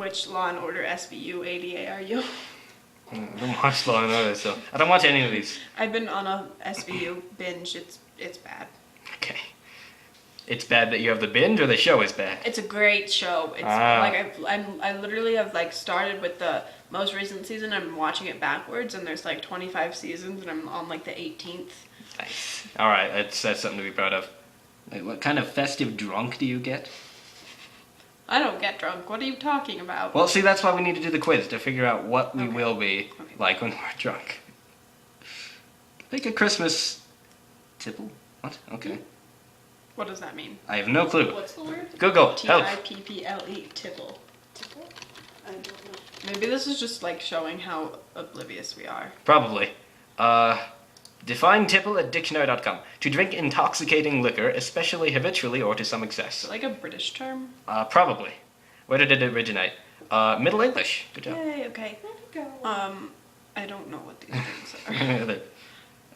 which Law and Order SVU ADA are you? I don't watch Law and Order, so I don't watch any of these. I've been on a SVU binge. It's bad. Okay. It's bad that you have the binge, or the show is bad? It's a great show. It's like I literally have like started with the most recent season. I'm watching it backwards, and there's like 25 seasons, and I'm on like the 18th. Nice. All right, that's something to be proud of. Wait, what kind of festive drunk do you get? I don't get drunk. What are you talking about? Well, see, that's why we need to do the quiz, to figure out what we will be like when we're drunk. Like a Christmas tipple? What? Okay. What does that mean? I have no clue. What's the word? Google, help. Tipple. Tipple? I don't know. Maybe this is just like showing how oblivious we are. Probably. Define tipple at dictionary.com. To drink intoxicating liquor, especially habitually or to some excess. Is it like a British term? Probably. Where did it originate? Middle English. Good job. Yay, okay. Go. I don't know what these things are. There.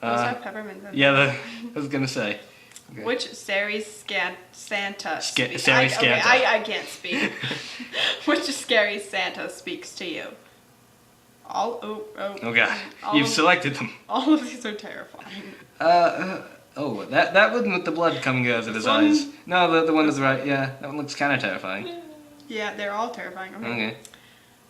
Those have peppermint in Yeah, them. I was gonna say. Okay. Which Sari Santa speaks? Sari Scanta. Okay, I can't speak. Which scary Santa speaks to you? Oh god, you've selected them. All of these are terrifying. Oh, that one with the blood coming out of his eyes. No, the one to the right, yeah, that one looks kind of terrifying. Yeah, they're all terrifying. Okay.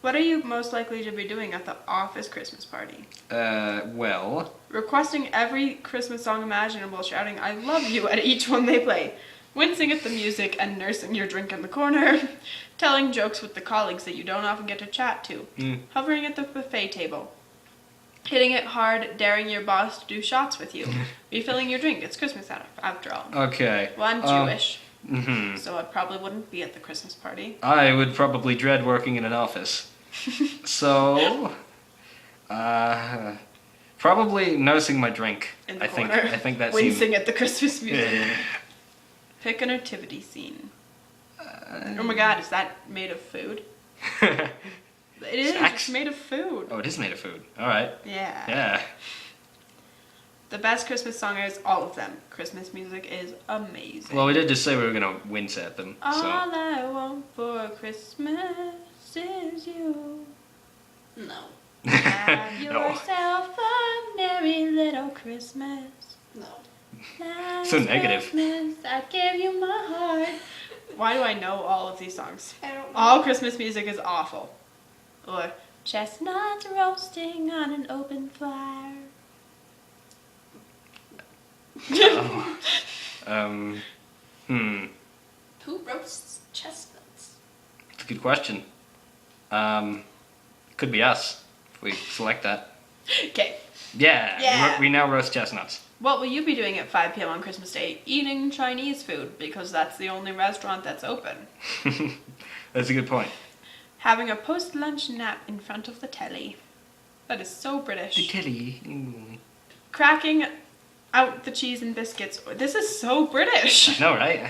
What are you most likely to be doing at the office Christmas party? Well... Requesting every Christmas song imaginable, shouting, "I love you" at each one they play. Wincing at the music and nursing your drink in the corner. Telling jokes with the colleagues that you don't often get to chat to. Hovering at the buffet table. Hitting it hard, daring your boss to do shots with you. Refilling your drink. It's Christmas after all. Okay. Well, I'm Jewish. Mm-hmm. So I probably wouldn't be at the Christmas party. I would probably dread working in an office. So... probably nursing my drink. In the I corner. think that Wincing seems... at the Christmas music. Pick a nativity scene. Oh my god, is that made of food? It is. It's made of food. Oh, it is made of food. Alright. Yeah. Yeah. The best Christmas song is all of them. Christmas music is amazing. Well, we did just say we were going to wince at them. All So. I want for Christmas is you. No. Have No. yourself a merry little Christmas. No. Last So negative. Christmas, I gave you my heart. Why do I know all of these songs? I don't know. All Christmas music is awful. Or chestnuts roasting on an open fire. Who roasts chestnuts? That's a good question. Could be us, if we select that. Okay. Yeah. We now roast chestnuts. What will you be doing at 5 p.m. on Christmas Day? Eating Chinese food, because that's the only restaurant that's open. That's a good point. Having a post-lunch nap in front of the telly. That is so British. The telly. Cracking out the cheese and biscuits. This is so British. I know, right?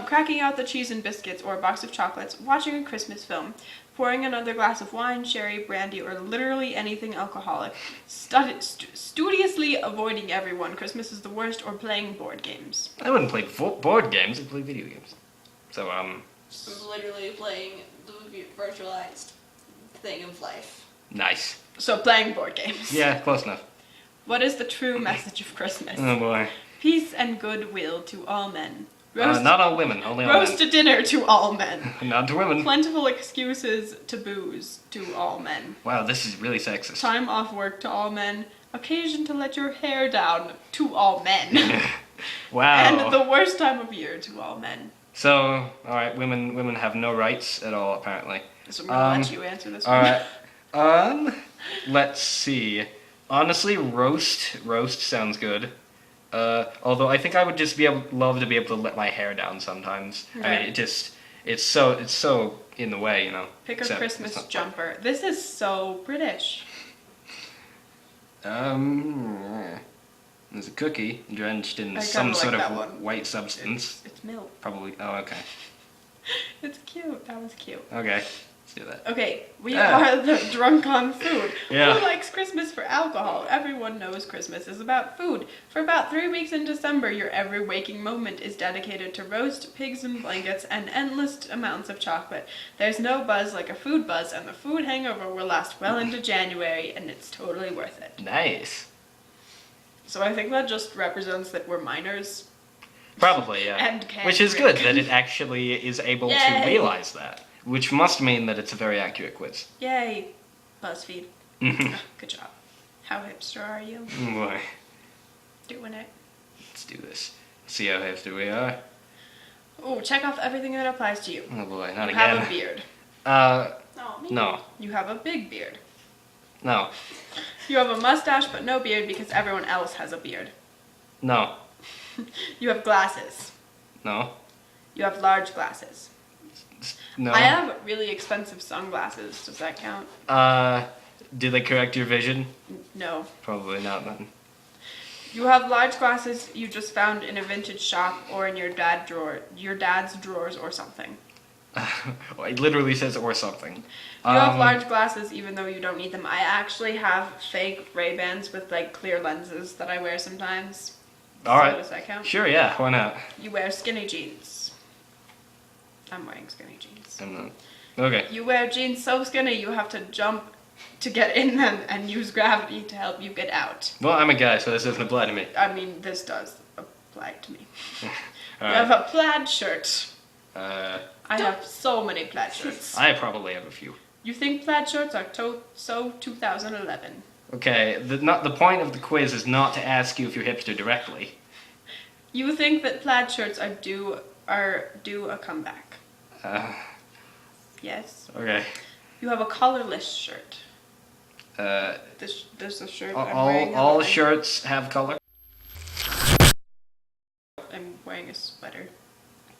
Cracking out the cheese and biscuits or a box of chocolates, watching a Christmas film, pouring another glass of wine, sherry, brandy, or literally anything alcoholic, studiously avoiding everyone, Christmas is the worst, or playing board games. I wouldn't play board games, I'd play video games. So, I'm literally playing the virtualized thing of life. nice. So playing board games. Yeah, close enough. What is the true message of Christmas? Oh boy. Peace and goodwill to all men. Roast, Not all women, only all roast a dinner to all men. men. Not to women. Plentiful excuses to booze to all men. Wow, this is really sexist. Time off work to all men. Occasion to let your hair down to all men. Wow. And the worst time of year to all men. So, alright, women have no rights at all, apparently. So I'm gonna let you answer this one. Alright. Let's see. Honestly, roast sounds good. Although I think I would just love to be able to let my hair down sometimes. Okay. I mean, it's so in the way, you know. Pick a Except Christmas it's not- jumper. This is so British. There's a cookie drenched in I some kinda sort like of that one. white substance. It's milk. Probably. Oh, okay. It's cute. That was cute. Okay. Let's do that. Okay, we Yeah. are the drunk on food. Yeah. Who likes Christmas for alcohol? Everyone knows Christmas is about food. For about 3 weeks in December, your every waking moment is dedicated to roast, pigs in blankets, and endless amounts of chocolate. There's no buzz like a food buzz, and the food hangover will last well into January, and it's totally worth it. Nice. So I think that just represents that we're minors. Probably, yeah. And can't Which is drink. good that it actually is able to Yay. realize that. Which must mean that it's a very accurate quiz. Yay, BuzzFeed. Mhm. Good job. How hipster are you? Oh boy. Doing it. Let's do this. See how hipster we are. Oh, check off everything that applies to you. Oh boy, not You again. have a beard. No, me. No. You have a big beard. No. You have a mustache but no beard because everyone else has a beard. No. You have glasses. No. You have large glasses. No. I have really expensive sunglasses. Does that count? Do they correct your vision? No. Probably not then. You have large glasses you just found in a vintage shop or in your dad's drawers or something. It literally says or something. You have large glasses even though you don't need them. I actually have fake Ray-Bans with like clear lenses that I wear sometimes. Alright. So does that count? Sure, yeah, why not? You wear skinny jeans. I'm wearing skinny jeans. I'm not. Okay. You wear jeans so skinny you have to jump to get in them and use gravity to help you get out. Well, I'm a guy, so this doesn't apply to me. I mean, this does apply to me. You Alright. have a plaid shirt. Uh, I have so many plaid shirts. I probably have a few. You think plaid shirts are so 2011? Okay, the point of the quiz is not to ask you if you're hipster directly. You think that plaid shirts are due a comeback? Yes. Okay. You have a collarless shirt. Uh, This is a shirt I'm wearing. all shirts have color? I'm wearing a sweater.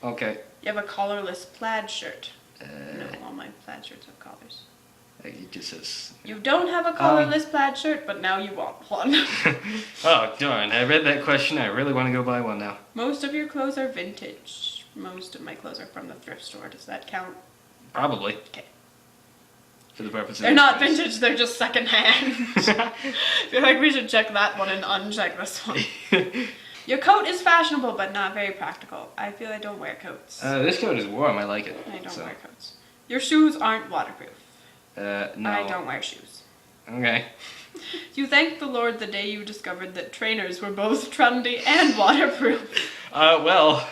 Okay. You have a collarless plaid shirt. Uh, No, all my plaid shirts have collars. It just says... You don't have a collarless plaid shirt, but now you want one. Oh, darn. I read that question. I really want to go buy one now. Most of your clothes are vintage. Most of my clothes are from the thrift store. Does that count? Probably. Okay. For the purpose of They're this not quiz. vintage, they're just secondhand. I feel like we should check that one and uncheck this one. Your coat is fashionable, but not very practical. I feel I don't wear coats. This coat is warm. I like it. I don't so. wear coats. Your shoes aren't waterproof. No. I don't wear shoes. Okay. You thanked the Lord the day you discovered that trainers were both trendy and waterproof. Well,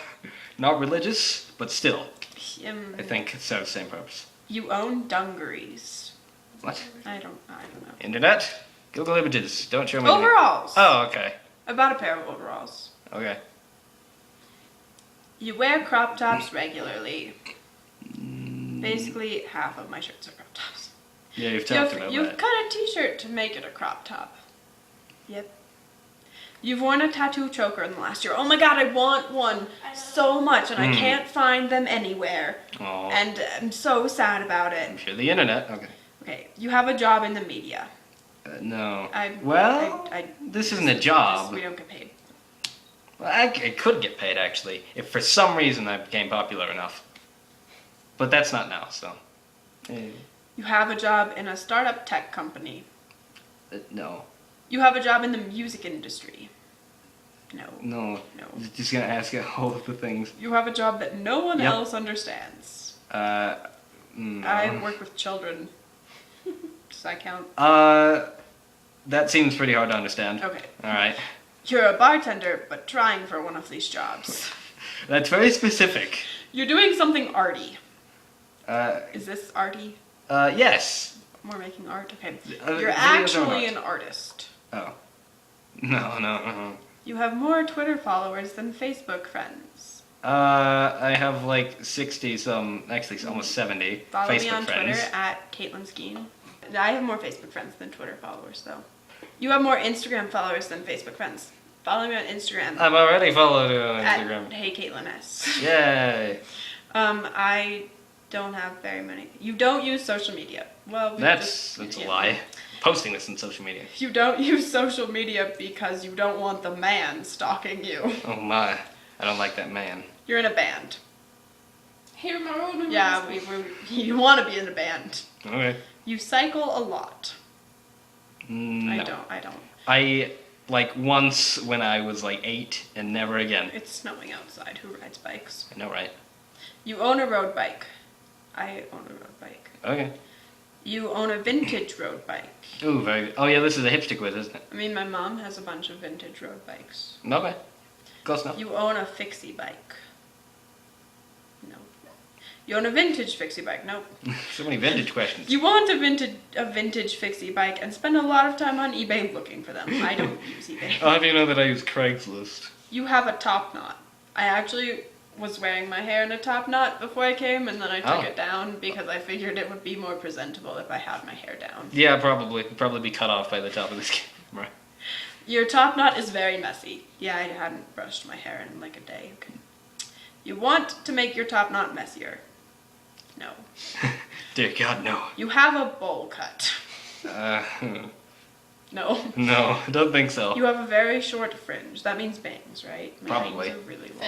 not religious, but still. I Um, think it serves the same purpose. you own dungarees. What? I don't know. Internet? Google images. Don't show me. Overalls. Oh, okay. About a pair of overalls. Okay. You wear crop tops regularly. Basically, half of my shirts are crop tops. Yeah, you've talked about You've that. cut a t-shirt to make it a crop top. Yep. You've worn a tattoo choker in the last year. Oh my god, I want one so much, and I can't find them anywhere. Oh. And I'm so sad about it. Sure, the internet. Okay. Okay, you have a job in the media. No. I This isn't a job. we don't get paid. Well, I could get paid, actually, if for some reason I became popular enough. But that's not now, so... You have a job in a startup tech company. No. You have a job in the music industry. No. No. No. Just gonna ask you all of the things. You have a job that no one Yep. else understands. No. I work with children. Does that count? That seems pretty hard to understand. Okay. Alright. You're a bartender, but trying for one of these jobs. That's very specific. You're doing something arty. Uh, Is this arty? Yes. We're making art? Okay. Videos You're aren't actually art. an artist. Oh. No. You have more Twitter followers than Facebook friends. I have like 60 some, actually almost 70 Follow Facebook me on friends. Twitter at Caitlin Skeen. I have more Facebook friends than Twitter followers, though. You have more Instagram followers than Facebook friends. Follow me on Instagram. I'm already followed you on At Instagram. Hey Caitlin S. Yay. I don't have very many. You don't use social media. Well, That's a lie. Posting this on social media. You don't use social media because you don't want the man stalking you. Oh my. I don't like that man. You're in a band. Hey, remember when we were Yeah, in school? you want to be in a band. Okay. You cycle a lot. No. I don't. I, like, once when I was, like, 8 and never again. It's snowing outside. Who rides bikes? I know, right? You own a road bike. I own a road bike. Okay. You own a vintage road bike. Ooh, very. Oh, yeah, this is a hipster quiz, isn't it? I mean, my mom has a bunch of vintage road bikes. Okay. Close enough. You own a fixie bike. No. You own a vintage fixie bike. Nope. So many vintage questions. You want a vintage fixie bike and spend a lot of time on eBay looking for them. I don't use eBay. Oh, how do you know that I use Craigslist? You have a top knot. I actually was wearing my hair in a top knot before I came, and then I took Oh. it down because I figured it would be more presentable if I had my hair down. Yeah, probably. Probably be cut off by the top of this camera. Your top knot is very messy. Yeah, I hadn't brushed my hair in like a day. Okay. You want to make your top knot messier. No. Dear God, no. You have a bowl cut. No. No, I don't think so. You have a very short fringe. That means bangs, right? My Probably. bangs are really long.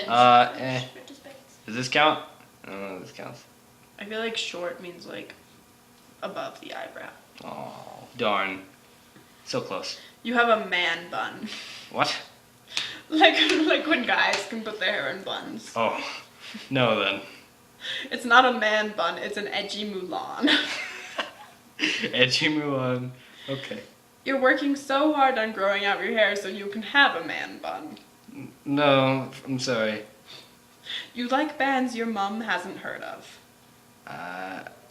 Fence. Fence bangs. Does this count? I don't know if this counts. I feel like short means like above the eyebrow. Oh, darn. So close. You have a man bun. What? like when guys can put their hair in buns. Oh, no then. It's not a man bun, it's an edgy Mulan. Edgy Mulan. Okay. You're working so hard on growing out your hair so you can have a man bun. No, I'm sorry. You like bands your mom hasn't heard of.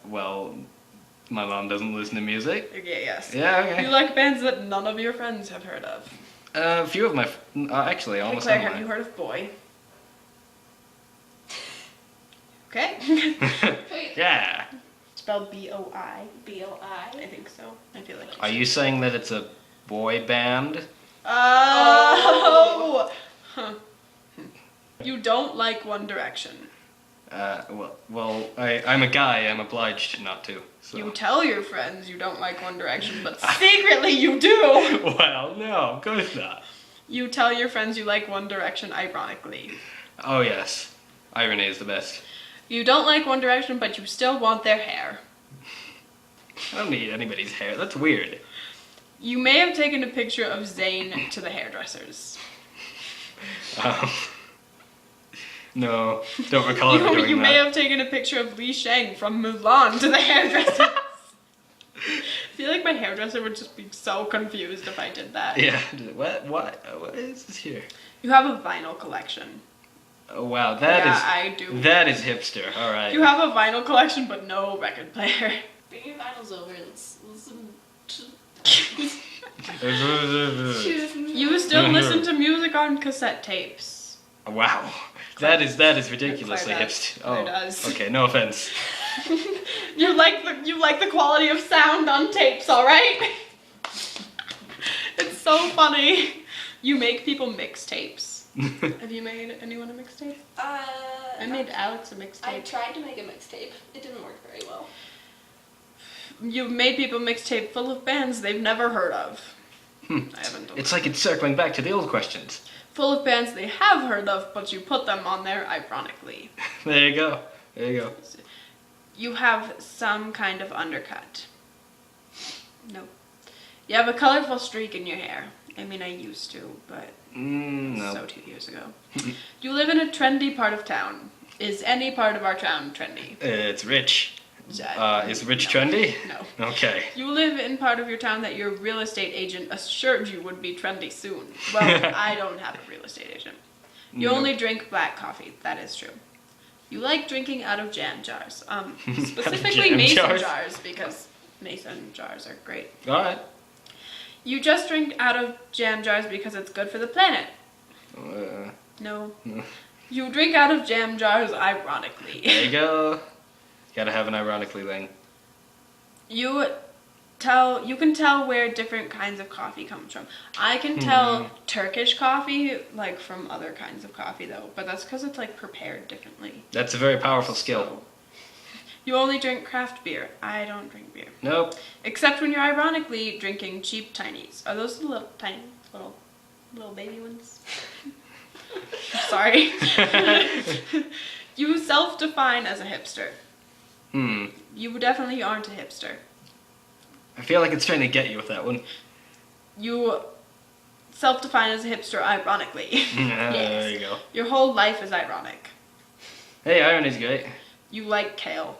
Well, my mom doesn't listen to music. Okay, yes. Yeah, okay. You like bands that none of your friends have heard of. A few of my, actually, Hey almost Claire, all have my. you heard of Boy? Okay. Wait. Yeah. Spelled B-O-I. B-O-I. I think so. I feel like Are you saying that it's a boy band? Oh! Huh. You don't like One Direction. Well, I'm a guy. I'm obliged not to. So. You tell your friends you don't like One Direction, but secretly you do! Well, no, of course not. You tell your friends you like One Direction ironically. Oh yes, irony is the best. You don't like One Direction, but you still want their hair. I don't need anybody's hair. That's weird. You may have taken a picture of Zayn to the hairdressers. No, don't recall ever doing You that. may have taken a picture of Li Shang from Mulan to the hairdressers. I feel like my hairdresser would just be so confused if I did that. Yeah. What is this here? You have a vinyl collection. Oh wow, I do. That is hipster. All right. You have a vinyl collection, but no record player. Bring your vinyls over. Let's listen to... You still listen to music on cassette tapes. Wow, that is ridiculously Claire does. hipster. Claire Oh, does. okay. No offense. You like the quality of sound on tapes, all right? It's so funny. You make people mixtapes. Have you made anyone a mixtape? I made Alex a I mixtape. tried to make a mixtape. It didn't work very well. You've made people mixtape full of bands they've never heard of. I haven't done It's that. like it's circling back to the old questions. Full of bands they have heard of, but you put them on there ironically. There you go. There you go. You have some kind of undercut. No. You have a colorful streak in your hair. I mean, I used to, but No. so 2 years ago. You live in a trendy part of town. Is any part of our town trendy? It's rich. Is rich No. trendy? No. Okay. You live in part of your town that your real estate agent assured you would be trendy soon. Well, I don't have a real estate agent. You No. only drink black coffee. That is true. You like drinking out of jam jars. Specifically Jam mason jars? jars, because mason jars are great. All right. You just drink out of jam jars because it's good for the planet. No. No. You drink out of jam jars ironically. There you go. Gotta have an ironically thing. You can tell where different kinds of coffee comes from. I can tell Turkish coffee like from other kinds of coffee though, but that's because it's like prepared differently. That's a very powerful skill. So, you only drink craft beer. I don't drink beer. Nope. Except when you're ironically drinking cheap Tinies. Are those the little tiny little baby ones? Sorry. You self-define as a hipster. You definitely aren't a hipster. I feel like it's trying to get you with that one. You self-define as a hipster ironically. Yes. There you go. Your whole life is ironic. Hey, irony's great. You like kale.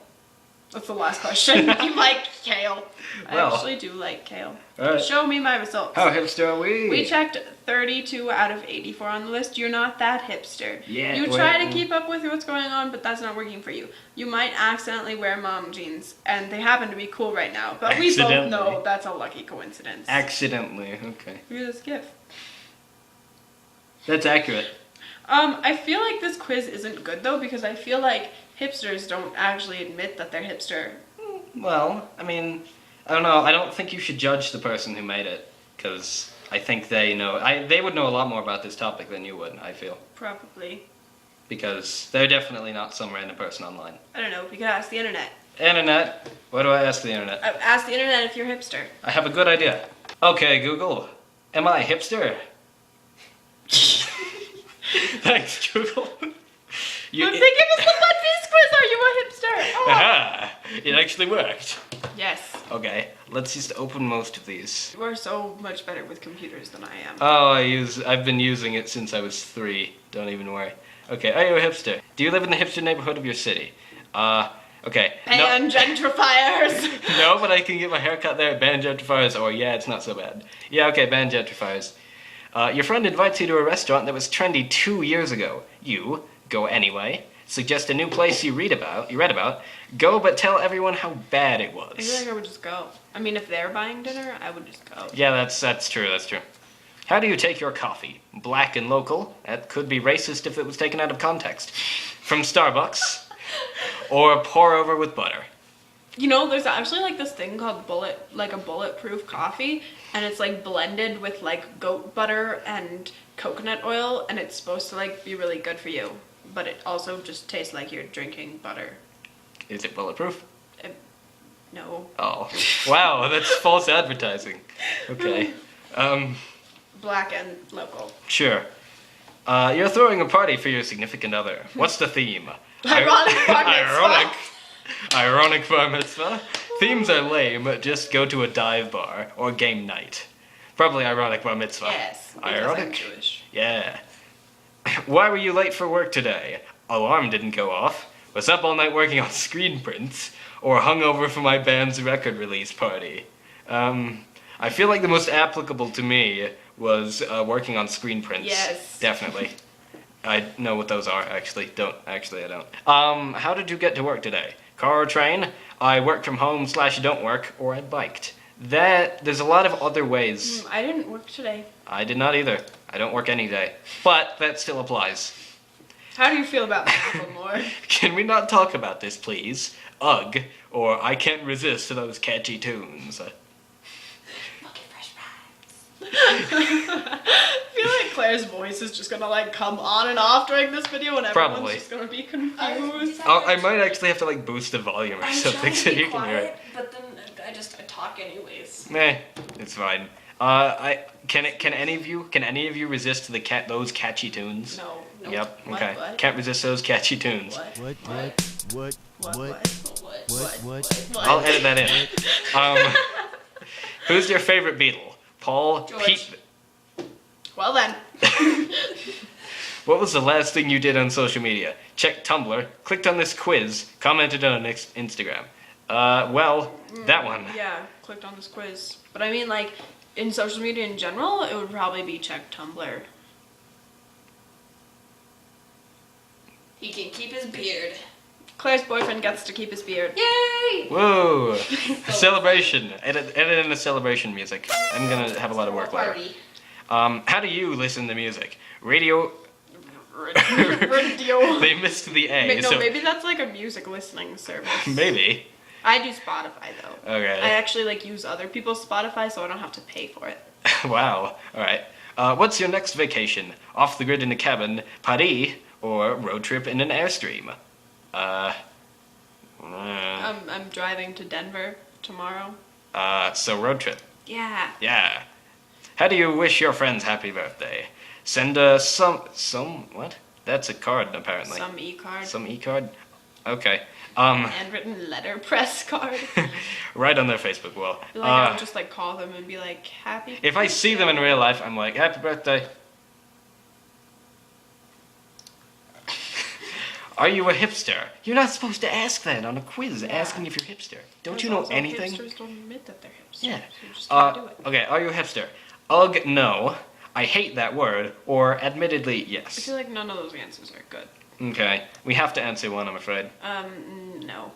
That's the last question. You like kale. Well, I actually do like kale. Alright. Show me my results. How hipster are we? We checked 32 out of 84 on the list. You're not that hipster. Yeah, You try to keep up with what's going on, but that's not working for you. You might accidentally wear mom jeans, and they happen to be cool right now. But we both know that's a lucky coincidence. Accidentally, okay. Look at this gif. That's accurate. I feel like this quiz isn't good though, because I feel like hipsters don't actually admit that they're hipster. Well, I mean, I don't know. I don't think you should judge the person who made it, because I think they know. They would know a lot more about this topic than you would, I feel. Probably. Because they're definitely not some random person online. I don't know. We could ask the internet. Internet? What do I ask the internet? Ask the internet if you're hipster. I have a good idea. Okay, Google. Am I a hipster? Thanks, Google. They give us the BuzzFeed quiz. Are you a hipster? Oh. Aha! It actually worked. Yes. Okay, let's just open most of these. You are so much better with computers than I am. Oh, I've been using it since I was 3. Don't even worry. Okay, are you a hipster? Do you live in the hipster neighborhood of your city? Okay. Ban gentrifiers! No, but I can get my hair cut there at ban gentrifiers, or yeah, it's not so bad. Yeah, okay, ban gentrifiers. Your friend invites you to a restaurant that was trendy 2 years ago. You go anyway. Suggest a new place you read about. Go, but tell everyone how bad it was. I feel like I would just go. I mean, if they're buying dinner, I would just go. Yeah, that's true, that's true. How do you take your coffee? Black and local? That could be racist if it was taken out of context. From Starbucks? Or pour over with butter? You know, there's actually like this thing called bulletproof coffee, and it's like blended with like goat butter and coconut oil, and it's supposed to like be really good for you, but it also just tastes like you're drinking butter. Is it bulletproof? No. Oh, wow, that's false advertising. Okay. Black and local. Sure. You're throwing a party for your significant other. What's the theme? Ironic bar mitzvah. Ironic bar mitzvah. Themes are lame. Just go to a dive bar or game night. Probably ironic bar mitzvah. Yes. Ironic. I'm Jewish. Yeah. Why were you late for work today? Alarm didn't go off. Was up all night working on screen prints. Or hungover for my band's record release party. I feel like the most applicable to me was working on screen prints. Yes. Definitely. I know what those are, actually. I don't. How did you get to work today? Car or train? I worked from home / don't work, or I biked. There's a lot of other ways. I didn't work today. I did not either. I don't work any day. But that still applies. How do you feel about Macklemore? Can we not talk about this, please? Ugh, or I can't resist those catchy tunes. I feel like Claire's voice is just gonna like come on and off during this video, and everyone's Probably. just gonna be confused. I might actually have to like boost the volume or something so you can hear it. But then I talk anyways. It's fine. Can any of you resist No. those catchy tunes? No. Yep. What, Okay. what? Can't resist those catchy tunes. What? What? I'll edit that in. Who's your favorite Beatle? Paul, George. Pete. Well then. What was the last thing you did on social media? Checked Tumblr, clicked on this quiz, commented on Instagram. That one. Yeah, clicked on this quiz. But I mean, like, in social media in general, it would probably be check Tumblr. He can keep his beard. Claire's boyfriend gets to keep his beard. Yay! Whoa! Celebration. Edit in the celebration music. I'm gonna have a lot of work later. Party. How do you listen to music? Radio. Radio. They missed the A. So Maybe that's like a music listening service. maybe. I do Spotify though. Okay. I actually like use other people's Spotify, so I don't have to pay for it. Wow. All right. What's your next vacation? Off the grid in a cabin, Paris, or road trip in an Airstream? I'm driving to Denver tomorrow. So road trip. Yeah. Yeah. How do you wish your friends happy birthday? Send That's a card, apparently. Some e-card. Some e-card? Okay. Handwritten letterpress card. Right on their Facebook wall. I feel like I would just like call them and be like, happy If I see them in real life, I'm like, happy birthday. Are you a hipster? You're not supposed to ask that on a quiz, asking if you're hipster. Don't you know Also, anything? Hipsters don't admit that they're hipsters. Yeah. So you just can't do it. Okay, are you a hipster? Ugh, no. I hate that word. Or, admittedly, I yes. feel like none of those answers are good. Okay, we have to answer one, I'm afraid. No.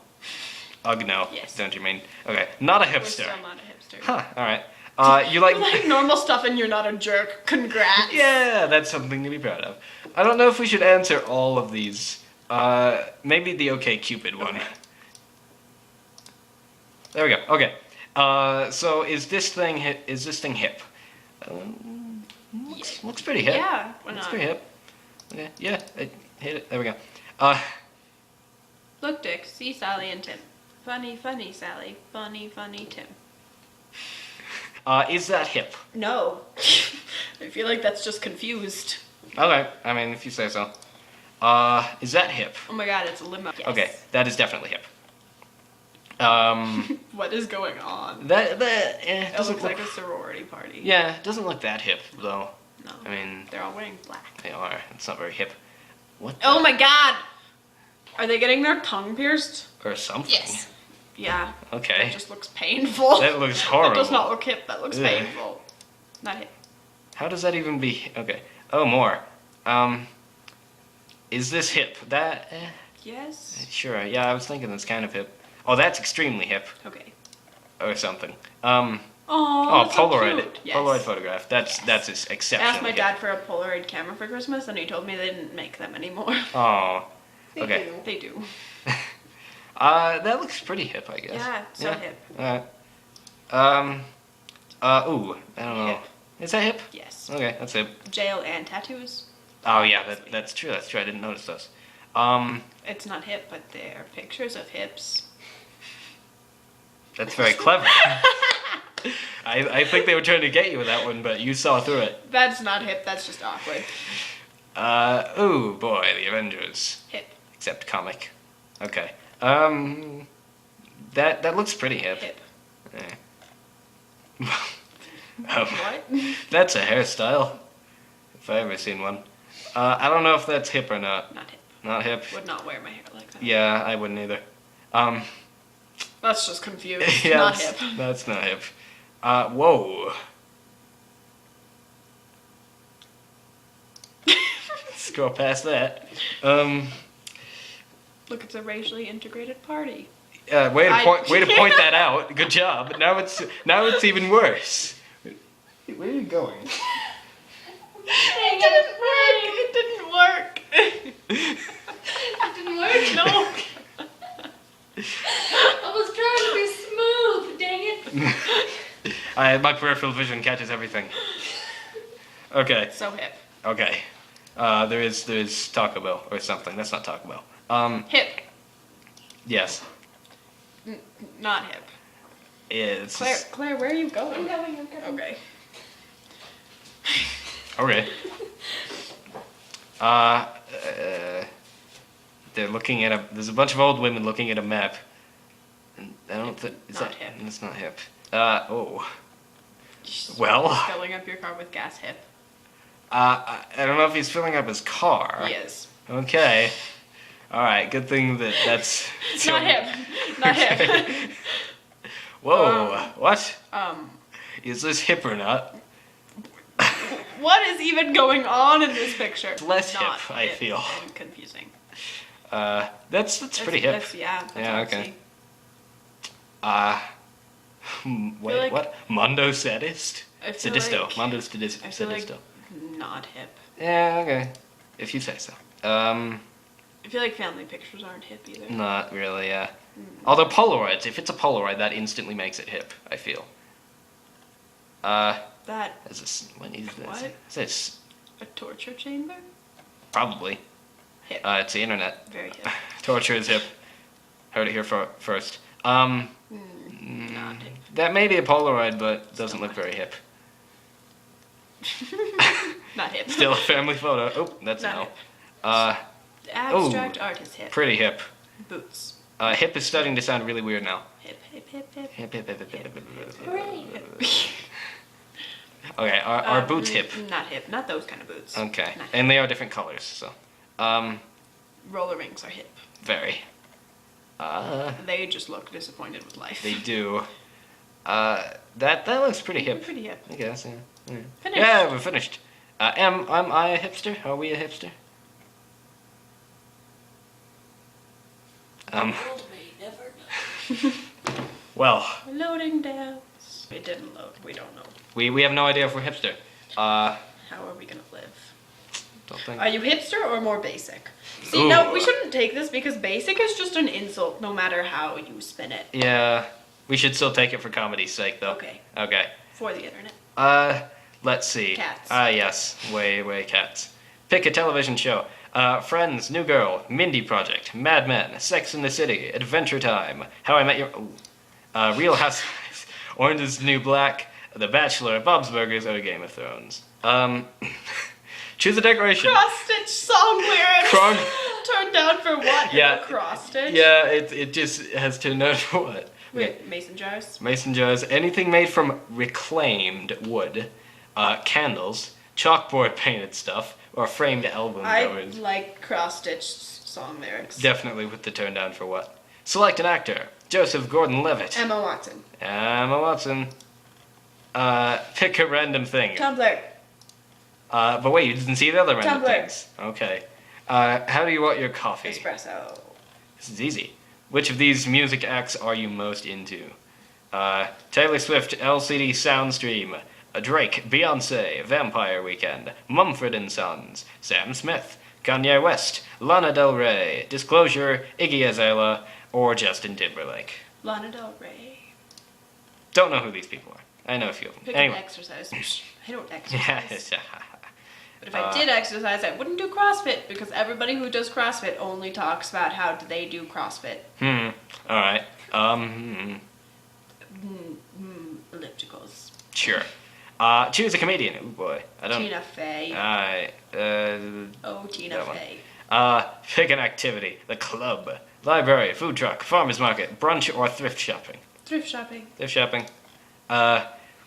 Ugh, no. Yes. Don't you mean? Okay, not a We're hipster. still not a hipster. Huh, alright. You like... You like normal stuff and you're not a jerk. Congrats. Yeah, that's something to be proud of. I don't know if we should answer all of these. Maybe the OK Cupid one. Okay. There we go. Okay. So is this thing hip? Looks pretty hip. Yeah, why Looks not? pretty hip. Okay. Yeah. I hit it. There we go. Look, Dick, see Sally and Tim. Funny, funny Sally. Funny, funny Tim. Is that hip? No. I feel like that's just confused. Okay. I mean, if you say so. Is that hip? Oh my god, it's a limo. Yes. Okay, that is definitely hip. What is going on? That It doesn't looks like a sorority party. Yeah, it doesn't look that hip though. No. I mean, They're all wearing black. they are. It's not very hip. What? Oh my god! Are they getting their tongue pierced? Or something. Yes. Yeah. Okay. It just looks painful. That looks That horrible. does not look hip. That looks Ugh. painful. Not hip. How does that even be? Okay. Oh, more. Is this hip? That? Yes. Sure. Yeah, I was thinking that's kind of hip. Oh, that's extremely hip. Okay. Or something. Oh, that's Polaroid. so cute. Yes. Polaroid photograph. That's exceptionally I asked my hip. dad for a Polaroid camera for Christmas, and he told me they didn't make them anymore. Oh. They Okay. do. They do. That looks pretty hip, I guess. Yeah, so hip. Alright. Ooh, I don't know. Hip. Is that hip? Yes. Okay, that's hip. Jail and tattoos. Oh yeah, that's true. That's true. I didn't notice those. It's not hip, but they're pictures of hips. That's very clever. I think they were trying to get you with that one, but you saw through it. That's not hip, that's just awkward. Ooh boy, the Avengers. Hip. Except comic. Okay. That looks pretty hip. Hip. Eh. What? That's a hairstyle. If I ever seen one. I don't know if that's hip or not. Not hip. Not hip. Would not wear my hair like that. Yeah, I wouldn't either. That's just confused. Yeah, not that's, hip. that's not hip. Whoa. Scroll past that. Look, it's a racially integrated party. Way to point that out. Good job. Now it's even worse. Where are you going? It didn't work. It didn't work. No. I was trying to be smooth, dang it. My peripheral vision catches everything. Okay. So hip. Okay. There is Taco Bell or something. That's not Taco Bell. Hip. Yes. Not hip. It's Claire, where are you I'm going? going. Okay. okay. They're looking at there's a bunch of old women looking at a map. And I don't think Not hip. That's not hip. Oh. Well. Filling up your car with gas hip. I don't know if he's filling up his car. He is. Okay. All right. Good thing that's Not hip. Not hip. Whoa. What? Um, Is this hip or not? what is even going on in this picture? It's less Not hip, I feel. And confusing. That's pretty hip. That's Yeah, okay. Wait, like- what? Mondo sadist? I feel Sadisto. like- Mondo I feel like sadisto. not hip. Yeah, okay. If you say so. I feel like family pictures aren't hip either. Not really, yeah. Although Polaroids, if it's a Polaroid, that instantly makes it hip, I feel. That Is this, what is this? What? Is this? a torture chamber? Probably. Hip. It's the internet. Very hip. Torture is hip. Heard it here first. Not hip. That may be a Polaroid, but doesn't look very hip. Not hip. Still a family photo. Oh, that's Not no. hip. Abstract art is hip. Pretty hip. Boots. Hip is starting to sound really weird now. Hip, hip, hip, hip. Hip, hip, hip, hip, hip, hip, hip, hip. Hooray. Okay, are boots hip? Not hip. Not those kind of boots. Okay, Not and they are different colors, so. Roller rinks are hip. Very. They just look disappointed with life. They do. That looks pretty hip. Pretty hip. I guess, yeah. Finished. Yeah, we're finished. Am I a hipster? Are we a hipster? The world may never know. Well, Loading downs. It didn't load. We don't know. we have no idea if we're hipster. How are we gonna live? Don't think. Are you hipster or more basic? See, Ooh. no, we shouldn't take this because basic is just an insult no matter how you spin it. Yeah, we should still take it for comedy's sake, though. Okay. Okay. For the internet. Let's see. Cats. Yes, way cats. Pick a television show. Friends, New Girl, Mindy Project, Mad Men, Sex and the City, Adventure Time, How I Met Your... Real Housewives, Orange is the New Black, The Bachelor, Bob's Burgers, or Game of Thrones. Choose a decoration. Cross-stitch song lyrics. Cross- Turned down for what? Yeah. Cross-stitch? Yeah, it just has turned out for what? Wait, mason jars? Mason jars, anything made from reclaimed wood, candles, chalkboard painted stuff, or framed album I covers. like cross-stitch song lyrics. Definitely with the turn down for what? Select an actor. Joseph Gordon-Levitt. Emma Watson. Emma Watson. Pick a random thing. Tumblr. But wait, you didn't see the other random Tumblr. things. Okay. How do you want your coffee? Espresso. This is easy. Which of these music acts are you most into? Taylor Swift, LCD Soundstream, Drake, Beyonce, Vampire Weekend, Mumford & Sons, Sam Smith, Kanye West, Lana Del Rey, Disclosure, Iggy Azalea, or Justin Timberlake. Lana Del Rey. Don't know who these people are. I know a few of them. Pick Anyway. an exercise. I don't exercise. Yes. But if I did exercise, I wouldn't do CrossFit because everybody who does CrossFit only talks about how they do CrossFit. Alright. Ellipticals. Sure. Choose a comedian. Oh boy. I don't... Tina Fey. Alright. Oh, Tina that one. Fey. Pick an activity. The club. Library, food truck, farmer's market, brunch, or thrift shopping. Thrift shopping. Thrift shopping.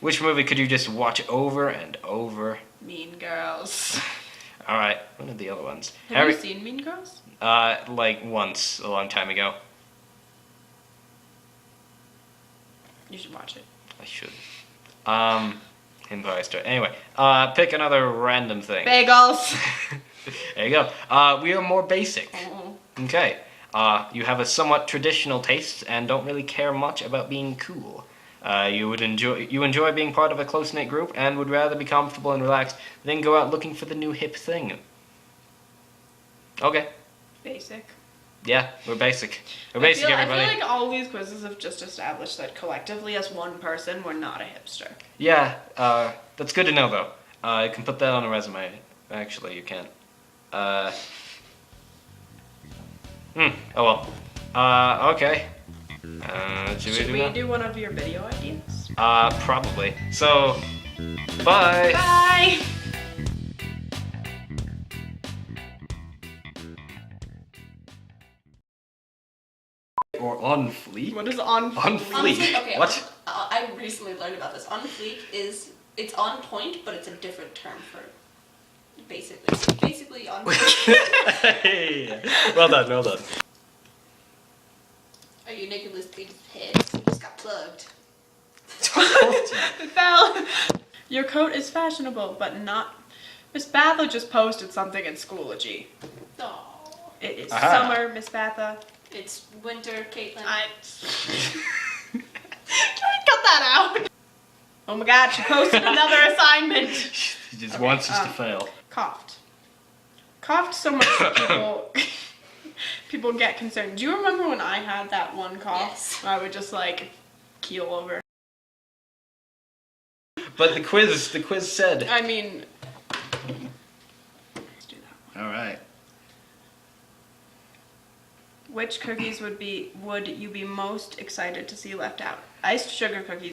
Which movie could you just watch over and over? Mean Girls. Alright, one of the other ones. Have you seen Mean Girls? Like once, a long time ago. You should watch it. I should. Empire State. Anyway, pick another random thing. Bagels. There you go. We are more basic. Oh. Okay. You have a somewhat traditional taste and don't really care much about being cool. You enjoy being part of a close-knit group and would rather be comfortable and relaxed than go out looking for the new hip thing. Okay. Basic. Yeah, we're basic. We're basic, everybody. I feel like all these quizzes have just established that collectively as one person, we're not a hipster. Yeah, that's good to know, though. You can put that on a resume. Actually, you can't. Oh well. Okay. Should we do one of your video ideas? Probably. So, bye! Bye! Or on fleek? What is on On fleek? fleek? Okay, What? I recently learned about this. On fleek it's on point, but it's a different term for basically. So basically on Hey! Well done, well done. Are you Nicholas Cage's head? He just got plugged. It fell. Your coat is fashionable, but not. Miss Batha just posted something in Schoology. Oh, It is Aha. summer, Miss Batha. it's winter, Caitlin. Can I cut that out? Oh my god, she posted another assignment. He just wants us to fail. Coughed. Coughed so much that people get concerned. Do you remember when I had that one cough? Yes. I would just like keel over. But the quiz said. I mean, let's do that one. Alright. Which cookies would you be most excited to see left out? Iced sugar cookies.